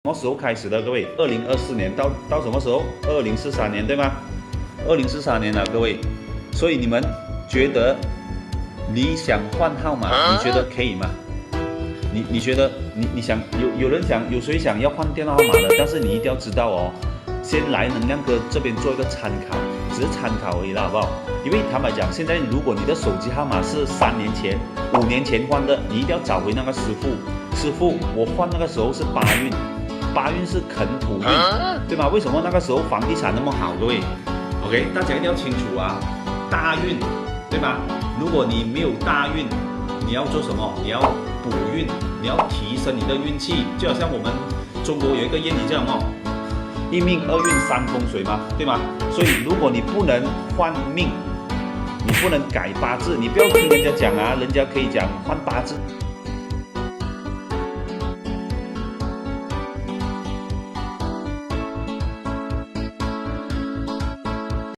什么时候开始的？各位，2024年到什么时候？2043年对吗？2043年了，各位。所以你们觉得你想换号码，你觉得可以吗？你觉得你想有人想有谁想要换电话号码的？但是你一定要知道哦，先来能量哥这边做一个参考，只是参考而已啦，好不好？因为坦白讲，现在如果你的手机号码是3年前、5年前换的，你一定要找回那个师傅。师傅，我换那个时候是8运。8运是肯土运，对吗？为什么那个时候房地产那么好？各位 ，OK， 大家一定要清楚啊。大运，对吗？如果你没有大运，你要做什么？你要补运，你要提升你的运气。就好像我们中国有一个谚语叫什么？1命2运3风水嘛，对吗？所以如果你不能换命，你不能改八字，你不要听人家讲啊，人家可以讲换八字。